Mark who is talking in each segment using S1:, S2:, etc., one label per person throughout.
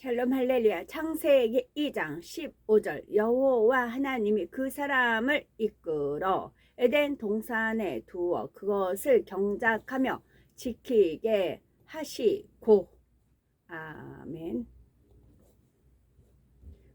S1: 샬롬 할렐루야. 창세기 2장 15절 여호와 하나님이 그 사람을 이끌어 에덴 동산에 두어 그것을 경작하며 지키게 하시고. 아멘.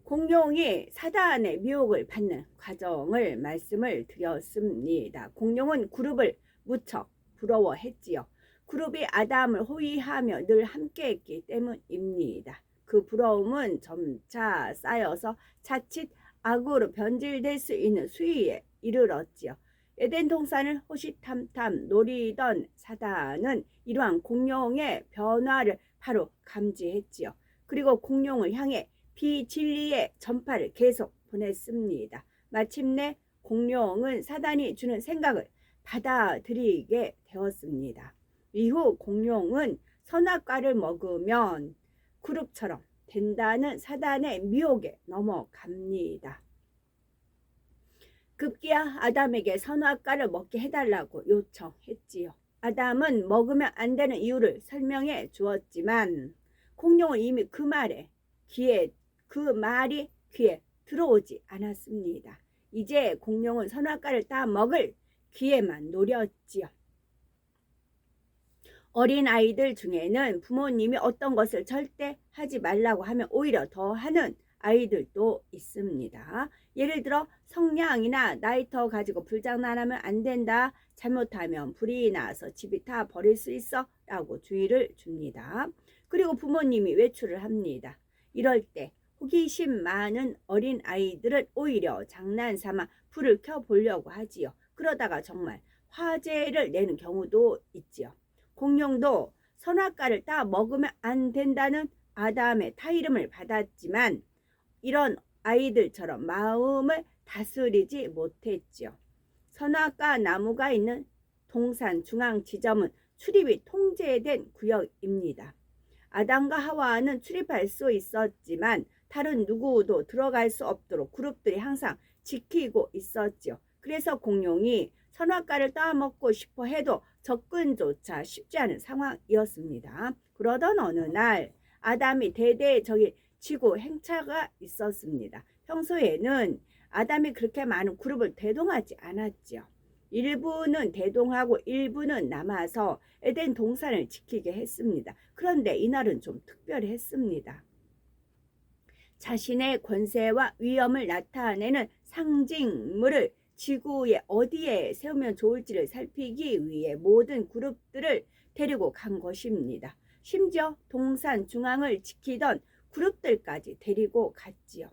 S1: 공룡이 사단의 미혹을 받는 과정을 말씀을 드렸습니다. 공룡은 그룹을 무척 부러워했지요. 그룹이 아담을 호위하며 늘 함께했기 때문입니다. 그 부러움은 점차 쌓여서 자칫 악으로 변질될 수 있는 수위에 이르렀지요. 에덴 동산을 호시탐탐 노리던 사단은 이러한 공룡의 변화를 바로 감지했지요. 그리고 공룡을 향해 비진리의 전파를 계속 보냈습니다. 마침내 공룡은 사단이 주는 생각을 받아들이게 되었습니다. 이후 공룡은 선악과를 먹으면 그룹처럼 된다는 사단의 미혹에 넘어갑니다. 급기야 아담에게 선악과를 먹게 해달라고 요청했지요. 아담은 먹으면 안 되는 이유를 설명해 주었지만 공룡은 이미 그 말이 귀에 들어오지 않았습니다. 이제 공룡은 선악과를 따 먹을 기회만 노렸지요. 어린 아이들 중에는 부모님이 어떤 것을 절대 하지 말라고 하면 오히려 더 하는 아이들도 있습니다. 예를 들어 성냥이나 라이터 가지고 불장난하면 안 된다. 잘못하면 불이 나서 집이 다 버릴 수 있어 라고 주의를 줍니다. 그리고 부모님이 외출을 합니다. 이럴 때 호기심 많은 어린 아이들은 오히려 장난삼아 불을 켜보려고 하지요. 그러다가 정말 화재를 내는 경우도 있지요. 공룡도 선악과를 따 먹으면 안 된다는 아담의 타이름을 받았지만 이런 아이들처럼 마음을 다스리지 못했지요. 선악과 나무가 있는 동산 중앙 지점은 출입이 통제된 구역입니다. 아담과 하와는 출입할 수 있었지만 다른 누구도 들어갈 수 없도록 그룹들이 항상 지키고 있었지요. 그래서 공룡이 선악과를 따먹고 싶어 해도 접근조차 쉽지 않은 상황이었습니다. 그러던 어느 날 아담이 대대적인 지구 행차가 있었습니다. 평소에는 아담이 그렇게 많은 그룹을 대동하지 않았지요. 일부는 대동하고 일부는 남아서 에덴 동산을 지키게 했습니다. 그런데 이날은 좀 특별했습니다. 자신의 권세와 위엄을 나타내는 상징물을 지구에 어디에 세우면 좋을지를 살피기 위해 모든 그룹들을 데리고 간 것입니다. 심지어 동산 중앙을 지키던 그룹들까지 데리고 갔지요.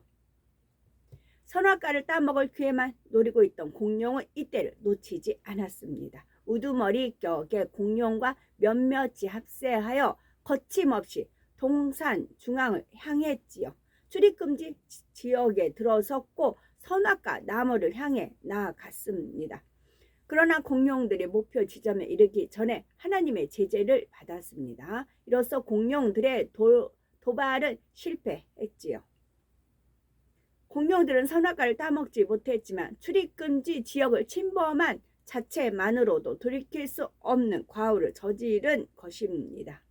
S1: 선악과를 따먹을 기회만 노리고 있던 공룡은 이때를 놓치지 않았습니다. 우두머리 격의 공룡과 몇몇이 합세하여 거침없이 동산 중앙을 향했지요. 출입금지 지역에 들어섰고 선악과 나무를 향해 나아갔습니다. 그러나 공룡들이 목표 지점에 이르기 전에 하나님의 제재를 받았습니다. 이로써 공룡들의 도발은 실패했지요. 공룡들은 선악과를 따먹지 못했지만 출입금지 지역을 침범한 자체만으로도 돌이킬 수 없는 과오를 저지른 것입니다.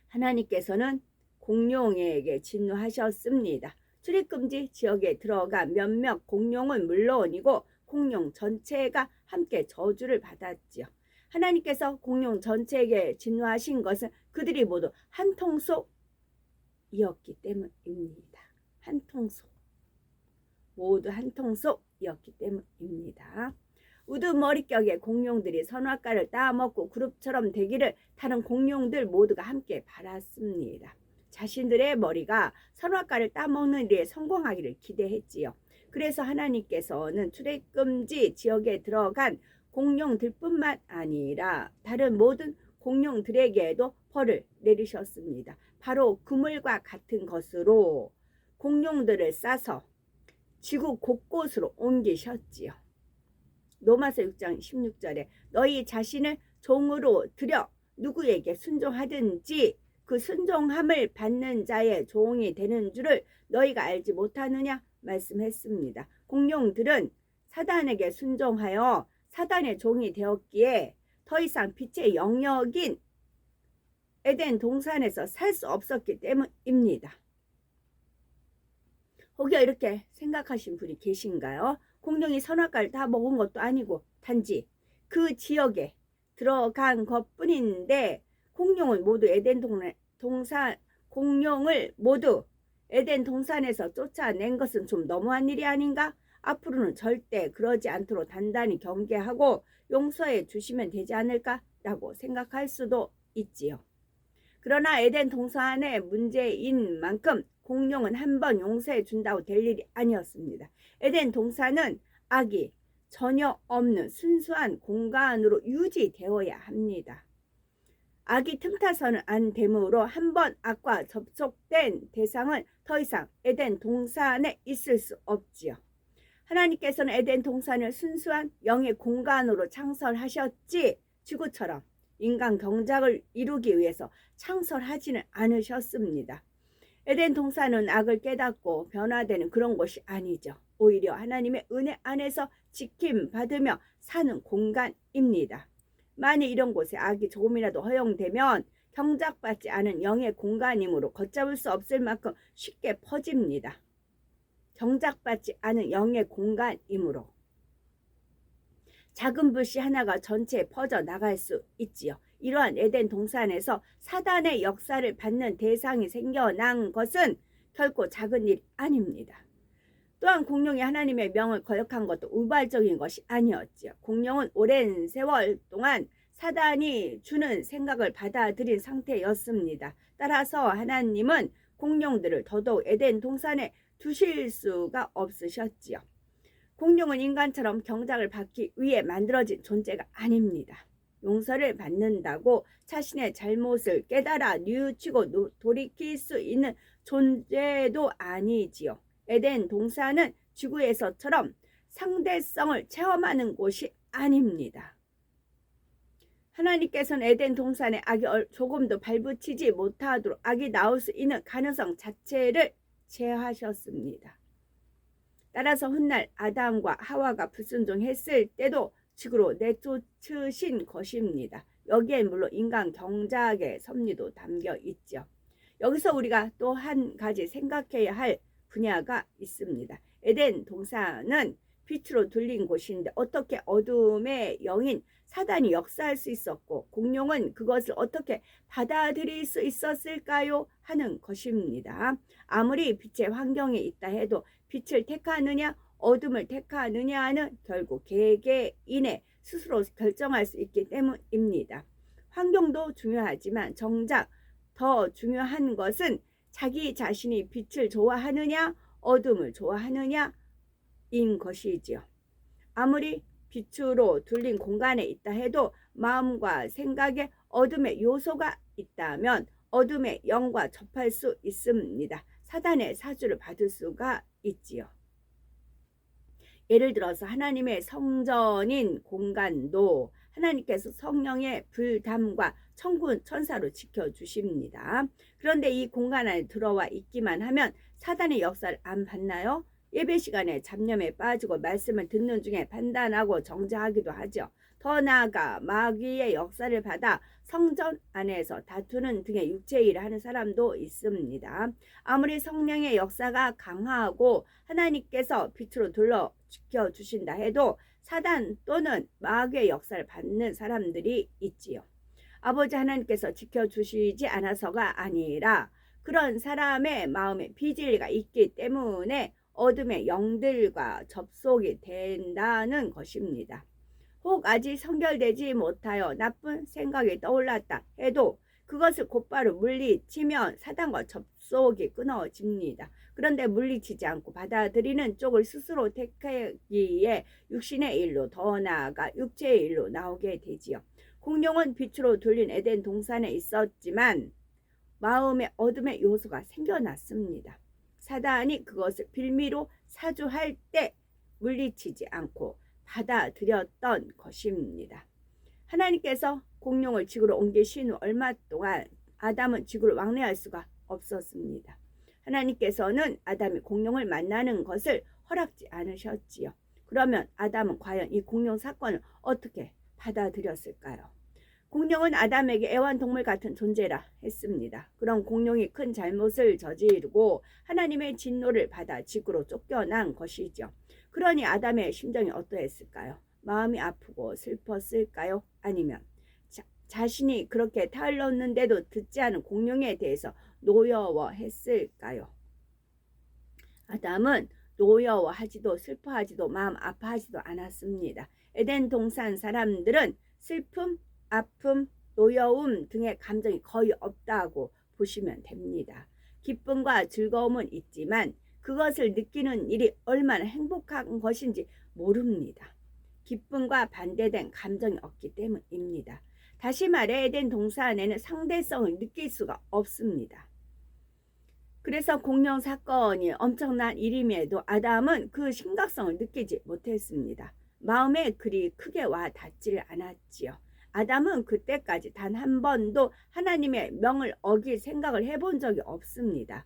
S1: 하나님께서는 공룡에게 진노하셨습니다. 출입금지 지역에 들어간 몇몇 공룡은 물론이고 공룡 전체가 함께 저주를 받았지요. 하나님께서 공룡 전체에게 진노하신 것은 그들이 모두 한 통속이었기 때문입니다. 한 통속. 모두 한 통속이었기 때문입니다. 우두머리격의 공룡들이 선악과를 따먹고 그룹처럼 되기를 다른 공룡들 모두가 함께 바랐습니다. 자신들의 머리가 선악과를 따먹는 일에 성공하기를 기대했지요. 그래서 하나님께서는 출입금지 지역에 들어간 공룡들뿐만 아니라 다른 모든 공룡들에게도 벌을 내리셨습니다. 바로 그물과 같은 것으로 공룡들을 싸서 지구 곳곳으로 옮기셨지요. 로마서 6장 16절에 너희 자신을 종으로 들여 누구에게 순종하든지 그 순종함을 받는 자의 종이 되는 줄을 너희가 알지 못하느냐 말씀했습니다. 공룡들은 사단에게 순종하여 사단의 종이 되었기에 더 이상 빛의 영역인 에덴 동산에서 살 수 없었기 때문입니다. 혹여 이렇게 생각하신 분이 계신가요? 공룡이 선악과를 다 먹은 것도 아니고 단지 그 지역에 들어간 것뿐인데 공룡을 모두 에덴 동산에서 쫓아낸 것은 좀 너무한 일이 아닌가? 앞으로는 절대 그러지 않도록 단단히 경계하고 용서해 주시면 되지 않을까라고 생각할 수도 있지요. 그러나 에덴 동산의 문제인 만큼 공룡은 한번 용서해 준다고 될 일이 아니었습니다. 에덴 동산은 악이 전혀 없는 순수한 공간으로 유지되어야 합니다. 악이 틈타서는 안 되므로 한번 악과 접촉된 대상은 더 이상 에덴 동산에 있을 수 없지요. 하나님께서는 에덴 동산을 순수한 영의 공간으로 창설하셨지 지구처럼 인간 경작을 이루기 위해서 창설하지는 않으셨습니다. 에덴 동산은 악을 깨닫고 변화되는 그런 곳이 아니죠. 오히려 하나님의 은혜 안에서 지킴받으며 사는 공간입니다. 만일 이런 곳에 악이 조금이라도 허용되면 경작받지 않은 영의 공간이므로 걷잡을 수 없을 만큼 쉽게 퍼집니다. 경작받지 않은 영의 공간이므로 작은 불씨 하나가 전체에 퍼져 나갈 수 있지요. 이러한 에덴 동산에서 사단의 역사를 받는 대상이 생겨난 것은 결코 작은 일이 아닙니다. 또한 공룡이 하나님의 명을 거역한 것도 우발적인 것이 아니었지요. 공룡은 오랜 세월 동안 사단이 주는 생각을 받아들인 상태였습니다. 따라서 하나님은 공룡들을 더더욱 에덴 동산에 두실 수가 없으셨지요. 공룡은 인간처럼 경작을 받기 위해 만들어진 존재가 아닙니다. 용서를 받는다고 자신의 잘못을 깨달아 뉘우치고 돌이킬 수 있는 존재도 아니지요. 에덴 동산은 지구에서처럼 상대성을 체험하는 곳이 아닙니다. 하나님께서는 에덴 동산에 악이 조금도 발붙이지 못하도록 악이 나올 수 있는 가능성 자체를 제하셨습니다. 따라서 훗날 아담과 하와가 불순종했을 때도 지구로 내쫓으신 것입니다. 여기엔 물론 인간 경작의 섭리도 담겨 있죠. 여기서 우리가 또 한 가지 생각해야 할 분야가 있습니다. 에덴 동산은 빛으로 둘린 곳인데 어떻게 어둠의 영인 사단이 역사할 수 있었고 공룡은 그것을 어떻게 받아들일 수 있었을까요? 하는 것입니다. 아무리 빛의 환경에 있다 해도 빛을 택하느냐 어둠을 택하느냐는 결국 개개인의 스스로 결정할 수 있기 때문입니다. 환경도 중요하지만 정작 더 중요한 것은 자기 자신이 빛을 좋아하느냐 어둠을 좋아하느냐인 것이지요. 아무리 빛으로 둘린 공간에 있다 해도 마음과 생각에 어둠의 요소가 있다면 어둠의 영과 접할 수 있습니다. 사단의 사주를 받을 수가 있지요. 예를 들어서 하나님의 성전인 공간도 하나님께서 성령의 불담과 천군 천사로 지켜주십니다. 그런데 이 공간 안에 들어와 있기만 하면 사단의 역사를 안 받나요? 예배 시간에 잡념에 빠지고 말씀을 듣는 중에 판단하고 정죄하기도 하죠. 더 나아가 마귀의 역사를 받아 성전 안에서 다투는 등의 육체의 일을 하는 사람도 있습니다. 아무리 성령의 역사가 강하고 하나님께서 빛으로 둘러 지켜주신다 해도 사단 또는 마귀의 역사를 받는 사람들이 있지요. 아버지 하나님께서 지켜주시지 않아서가 아니라 그런 사람의 마음에 비진리가 있기 때문에 어둠의 영들과 접속이 된다는 것입니다. 혹 아직 성결되지 못하여 나쁜 생각이 떠올랐다 해도 그것을 곧바로 물리치면 사단과 접속이 끊어집니다. 그런데 물리치지 않고 받아들이는 쪽을 스스로 택하기에 육신의 일로 더 나아가 육체의 일로 나오게 되지요. 공룡은 빛으로 둘린 에덴 동산에 있었지만 마음의 어둠의 요소가 생겨났습니다. 사단이 그것을 빌미로 사주할 때 물리치지 않고 받아들였던 것입니다. 하나님께서 공룡을 지구로 옮기신 후 얼마 동안 아담은 지구를 왕래할 수가 없었습니다. 하나님께서는 아담이 공룡을 만나는 것을 허락지 않으셨지요. 그러면 아담은 과연 이 공룡 사건을 어떻게 받아들였을까요? 공룡은 아담에게 애완동물 같은 존재라 했습니다. 그런 공룡이 큰 잘못을 저지르고 하나님의 진노를 받아 지구로 쫓겨난 것이죠. 그러니 아담의 심정이 어떠했을까요? 마음이 아프고 슬펐을까요? 아니면 자신이 그렇게 타일렀는데도 듣지 않은 공룡에 대해서 노여워했을까요? 아담은 노여워하지도 슬퍼하지도 마음 아파하지도 않았습니다. 에덴 동산 사람들은 슬픔, 아픔, 노여움 등의 감정이 거의 없다고 보시면 됩니다. 기쁨과 즐거움은 있지만 그것을 느끼는 일이 얼마나 행복한 것인지 모릅니다. 기쁨과 반대된 감정이 없기 때문입니다. 다시 말해 에덴 동산에는 상대성을 느낄 수가 없습니다. 그래서 공룡 사건이 엄청난 일임에도 아담은 그 심각성을 느끼지 못했습니다. 마음에 그리 크게 와 닿지를 않았지요. 아담은 그때까지 단 한 번도 하나님의 명을 어길 생각을 해본 적이 없습니다.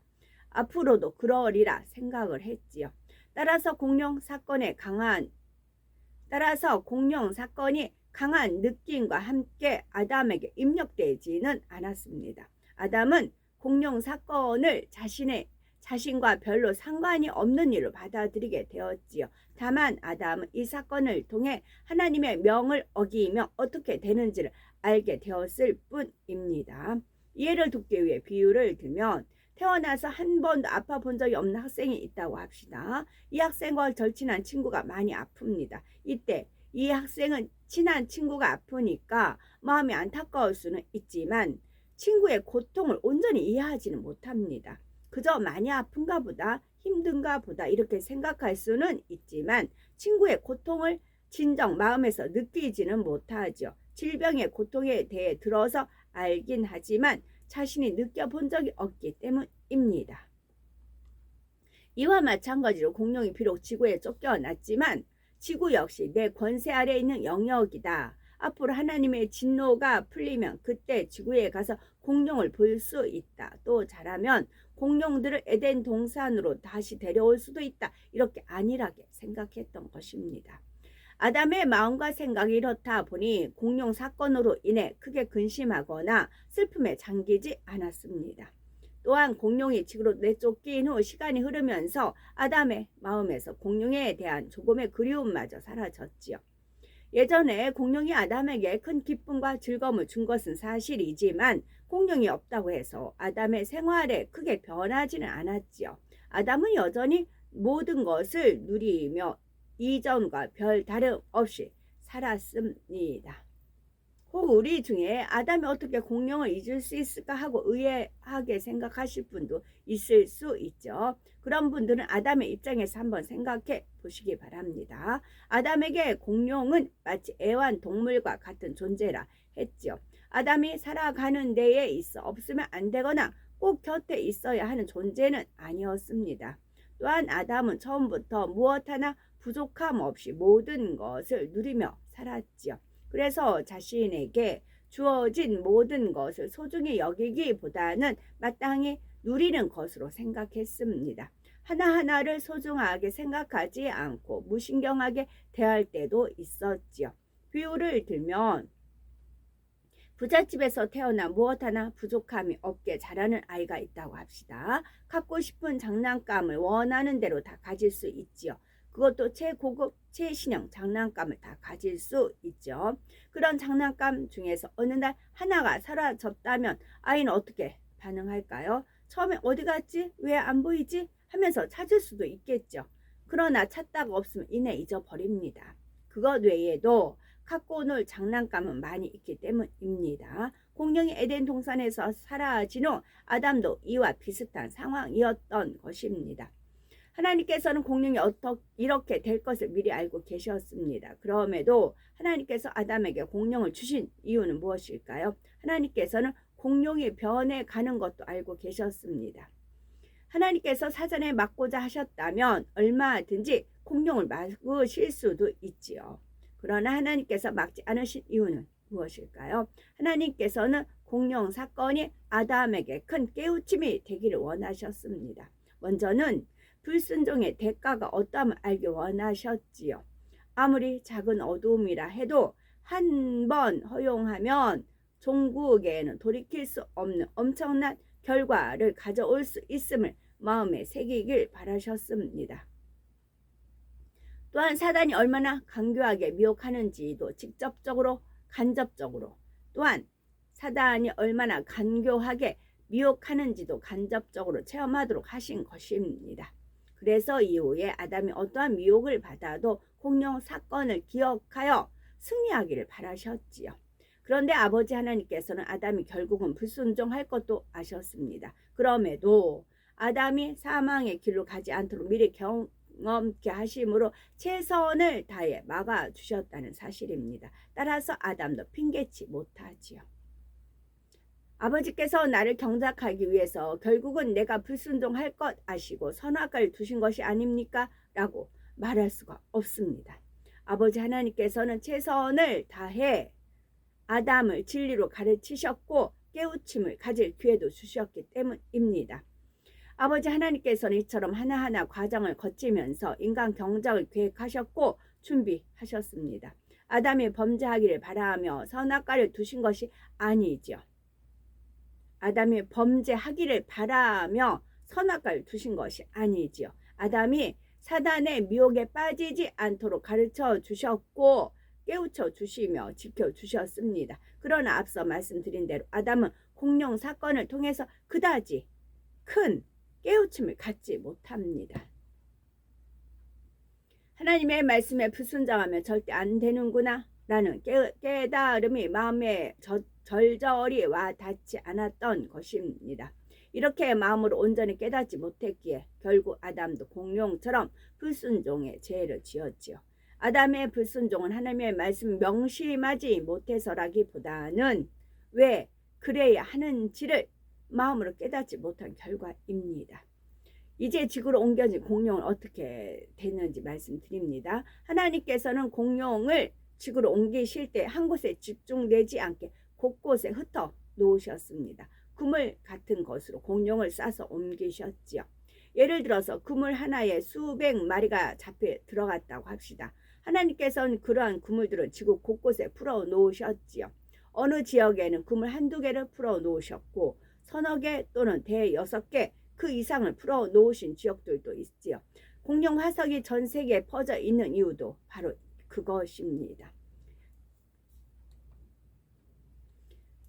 S1: 앞으로도 그러리라 생각을 했지요. 따라서 공룡 사건이 강한 느낌과 함께 아담에게 입력되지는 않았습니다. 아담은 공룡 사건을 자신과 별로 상관이 없는 일로 받아들이게 되었지요. 다만 아담은 이 사건을 통해 하나님의 명을 어기면 어떻게 되는지를 알게 되었을 뿐입니다. 이해를 돕기 위해 비유를 들면 태어나서 한 번도 아파 본 적이 없는 학생이 있다고 합시다. 이 학생과 절친한 친구가 많이 아픕니다. 이때 이 학생은 친한 친구가 아프니까 마음이 안타까울 수는 있지만 친구의 고통을 온전히 이해하지는 못합니다. 그저 많이 아픈가 보다, 힘든가 보다 이렇게 생각할 수는 있지만 친구의 고통을 진정 마음에서 느끼지는 못하죠. 질병의 고통에 대해 들어서 알긴 하지만 자신이 느껴본 적이 없기 때문입니다. 이와 마찬가지로 공룡이 비록 지구에 쫓겨났지만 지구 역시 내 권세 아래 있는 영역이다. 앞으로 하나님의 진노가 풀리면 그때 지구에 가서 공룡을 볼 수 있다. 또 잘하면 공룡들을 에덴 동산으로 다시 데려올 수도 있다. 이렇게 안일하게 생각했던 것입니다. 아담의 마음과 생각이 이렇다 보니 공룡 사건으로 인해 크게 근심하거나 슬픔에 잠기지 않았습니다. 또한 공룡이 지구로 내쫓긴 후 시간이 흐르면서 아담의 마음에서 공룡에 대한 조금의 그리움마저 사라졌지요. 예전에 공룡이 아담에게 큰 기쁨과 즐거움을 준 것은 사실이지만 공룡이 없다고 해서 아담의 생활에 크게 변하지는 않았지요. 아담은 여전히 모든 것을 누리며 이전과 별 다름 없이 살았습니다. 혹 우리 중에 아담이 어떻게 공룡을 잊을 수 있을까 하고 의아하게 생각하실 분도 있을 수 있죠. 그런 분들은 아담의 입장에서 한번 생각해 보시기 바랍니다. 아담에게 공룡은 마치 애완동물과 같은 존재라 했죠. 아담이 살아가는 데에 있어 없으면 안 되거나 꼭 곁에 있어야 하는 존재는 아니었습니다. 또한 아담은 처음부터 무엇 하나 부족함 없이 모든 것을 누리며 살았지요. 그래서 자신에게 주어진 모든 것을 소중히 여기기보다는 마땅히 누리는 것으로 생각했습니다. 하나하나를 소중하게 생각하지 않고 무신경하게 대할 때도 있었지요. 비유를 들면 부잣집에서 태어나 무엇 하나 부족함이 없게 자라는 아이가 있다고 합시다. 갖고 싶은 장난감을 원하는 대로 다 가질 수 있지요. 그것도 최고급, 최신형 장난감을 다 가질 수 있죠. 그런 장난감 중에서 어느 날 하나가 사라졌다면 아이는 어떻게 반응할까요? 처음에 어디 갔지? 왜 안 보이지? 하면서 찾을 수도 있겠죠. 그러나 찾다가 없으면 이내 잊어버립니다. 그것 외에도 갖고 놀 장난감은 많이 있기 때문입니다. 공룡이 에덴 동산에서 사라진 후 아담도 이와 비슷한 상황이었던 것입니다. 하나님께서는 공룡이 이렇게 될 것을 미리 알고 계셨습니다. 그럼에도 하나님께서 아담에게 공룡을 주신 이유는 무엇일까요? 하나님께서는 공룡이 변해가는 것도 알고 계셨습니다. 하나님께서 사전에 막고자 하셨다면 얼마든지 공룡을 막으실 수도 있지요. 그러나 하나님께서 막지 않으신 이유는 무엇일까요? 하나님께서는 공룡 사건이 아담에게 큰 깨우침이 되기를 원하셨습니다. 먼저는 불순종의 대가가 어떠함을 알기 원하셨지요. 아무리 작은 어두움이라 해도 한 번 허용하면 종국에는 돌이킬 수 없는 엄청난 결과를 가져올 수 있음을 마음에 새기길 바라셨습니다. 또한 사단이 얼마나 간교하게 미혹하는지도 직접적으로 간접적으로 또한 사단이 얼마나 간교하게 미혹하는지도 간접적으로 체험하도록 하신 것입니다. 그래서 이후에 아담이 어떠한 미혹을 받아도 공룡 사건을 기억하여 승리하기를 바라셨지요. 그런데 아버지 하나님께서는 아담이 결국은 불순종할 것도 아셨습니다. 그럼에도 아담이 사망의 길로 가지 않도록 미리 경험케 하심으로 최선을 다해 막아주셨다는 사실입니다. 따라서 아담도 핑계치 못하지요. 아버지께서 나를 경작하기 위해서 결국은 내가 불순종할 것 아시고 선악과를 두신 것이 아닙니까? 라고 말할 수가 없습니다. 아버지 하나님께서는 최선을 다해 아담을 진리로 가르치셨고 깨우침을 가질 기회도 주셨기 때문입니다. 아버지 하나님께서는 이처럼 하나하나 과정을 거치면서 인간 경작을 계획하셨고 준비하셨습니다. 아담이 범죄하기를 바라며 선악과를 두신 것이 아니죠. 아담이 범죄하기를 바라며 선악과를 두신 것이 아니지요. 아담이 사단의 미혹에 빠지지 않도록 가르쳐 주셨고 깨우쳐 주시며 지켜 주셨습니다. 그러나 앞서 말씀드린 대로 아담은 공룡 사건을 통해서 그다지 큰 깨우침을 갖지 못합니다. 하나님의 말씀에 불순종하면 절대 안 되는구나 라는 깨달음이 마음에 절절히 와 닿지 않았던 것입니다. 이렇게 마음으로 온전히 깨닫지 못했기에 결국 아담도 공룡처럼 불순종의 죄를 지었지요. 아담의 불순종은 하나님의 말씀 명심하지 못해서라기보다는 왜 그래야 하는지를 마음으로 깨닫지 못한 결과입니다. 이제 지구로 옮겨진 공룡은 어떻게 되는지 말씀드립니다. 하나님께서는 공룡을 지구로 옮기실 때 한 곳에 집중되지 않게 곳곳에 흩어 놓으셨습니다. 그물 같은 것으로 공룡을 싸서 옮기셨지요. 예를 들어서 그물 하나에 수백 마리가 잡혀 들어갔다고 합시다. 하나님께서는 그러한 그물들을 지구 곳곳에 풀어 놓으셨지요. 어느 지역에는 그물 한두 개를 풀어 놓으셨고 서너 개 또는 대여섯 개 그 이상을 풀어 놓으신 지역들도 있지요. 공룡 화석이 전 세계에 퍼져 있는 이유도 바로 그것입니다.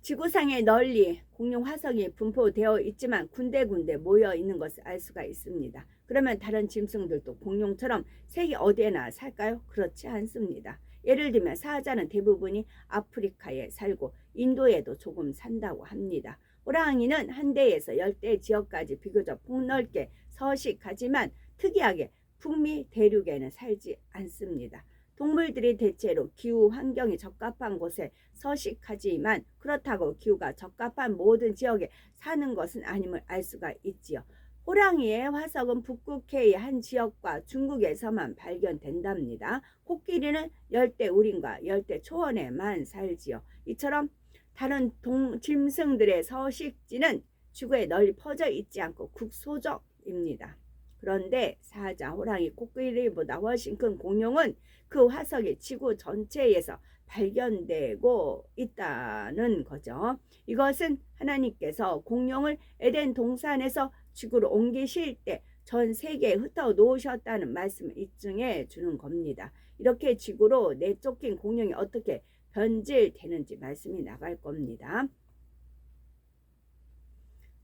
S1: 지구상에 널리 공룡 화석이 분포되어 있지만 군데군데 모여 있는 것을 알 수가 있습니다. 그러면 다른 짐승들도 공룡처럼 세계 어디에나 살까요? 그렇지 않습니다. 예를 들면 사자는 대부분이 아프리카에 살고 인도에도 조금 산다고 합니다. 호랑이는 한대에서 열대 지역까지 비교적 폭넓게 서식하지만 특이하게 북미 대륙에는 살지 않습니다. 동물들이 대체로 기후 환경이 적합한 곳에 서식하지만 그렇다고 기후가 적합한 모든 지역에 사는 것은 아님을 알 수가 있지요. 호랑이의 화석은 북극해의 한 지역과 중국에서만 발견된답니다. 코끼리는 열대 우림과 열대 초원에만 살지요. 이처럼 다른 짐승들의 서식지는 지구에 널리 퍼져 있지 않고 국소적입니다. 그런데 사자, 호랑이, 코끼리보다 훨씬 큰 공룡은 그 화석이 지구 전체에서 발견되고 있다는 거죠. 이것은 하나님께서 공룡을 에덴 동산에서 지구로 옮기실 때 전 세계에 흩어 놓으셨다는 말씀을 입증해 주는 겁니다. 이렇게 지구로 내쫓긴 공룡이 어떻게 변질되는지 말씀이 나갈 겁니다.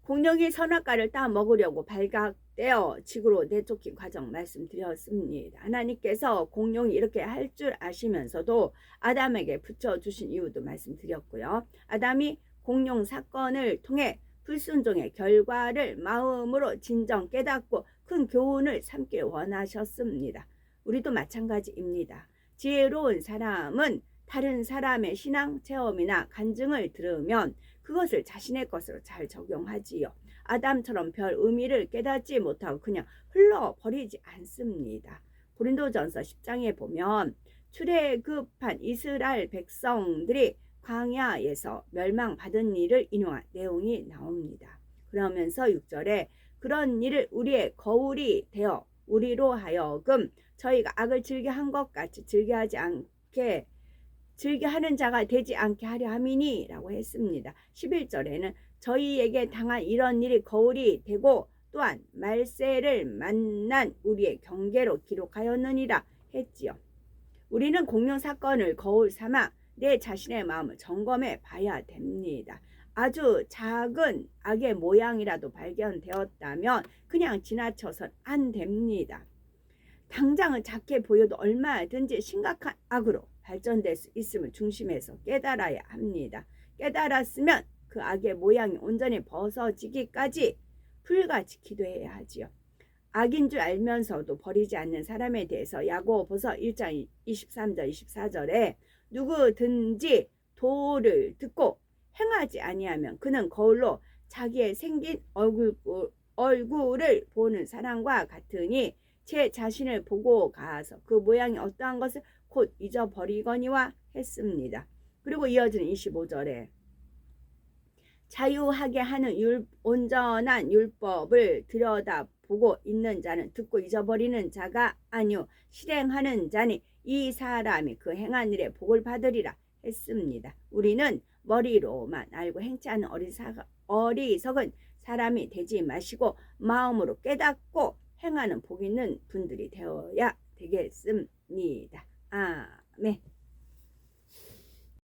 S1: 공룡이 선악과를 따 먹으려고 발각되어 지구로 내쫓긴 과정 말씀드렸습니다. 하나님께서 공룡이 이렇게 할 줄 아시면서도 아담에게 붙여주신 이유도 말씀드렸고요. 아담이 공룡 사건을 통해 불순종의 결과를 마음으로 진정 깨닫고 큰 교훈을 삼길 원하셨습니다. 우리도 마찬가지입니다. 지혜로운 사람은 다른 사람의 신앙 체험이나 간증을 들으면 그것을 자신의 것으로 잘 적용하지요. 아담처럼 별 의미를 깨닫지 못하고 그냥 흘러버리지 않습니다. 고린도전서 10장에 보면 출애굽한 이스라엘 백성들이 광야에서 멸망받은 일을 인용한 내용이 나옵니다. 그러면서 6절에 그런 일을 우리의 거울이 되어 우리로 하여금 저희가 악을 즐겨 한 것 같이 즐겨하지 않게 즐겨하는 자가 되지 않게 하려 함이니 라고 했습니다. 11절에는 저희에게 당한 이런 일이 거울이 되고 또한 말세를 만난 우리의 경계로 기록하였느니라 했지요. 우리는 공룡 사건을 거울 삼아 내 자신의 마음을 점검해 봐야 됩니다. 아주 작은 악의 모양이라도 발견되었다면 그냥 지나쳐선 안 됩니다. 당장은 작게 보여도 얼마든지 심각한 악으로 발전될 수 있음을 중심에서 깨달아야 합니다. 깨달았으면 그 악의 모양이 온전히 벗어지기까지 불같이 기도해야 하지요. 악인 줄 알면서도 버리지 않는 사람에 대해서 야고보서 1장 23절 24절에 누구든지 도를 듣고 행하지 아니하면 그는 거울로 자기의 생긴 얼굴을 보는 사람과 같으니 제 자신을 보고 가서 그 모양이 어떠한 것을 곧 잊어버리거니와 했습니다. 그리고 이어지는 25절에 자유하게 하는 온전한 율법을 들여다보고 있는 자는 듣고 잊어버리는 자가 아니요 실행하는 자니 이 사람이 그 행한 일에 복을 받으리라 했습니다. 우리는 머리로만 알고 행치 않은 어리석은 사람이 되지 마시고 마음으로 깨닫고 행하는 복 있는 분들이 되어야 되겠습니다. 아멘.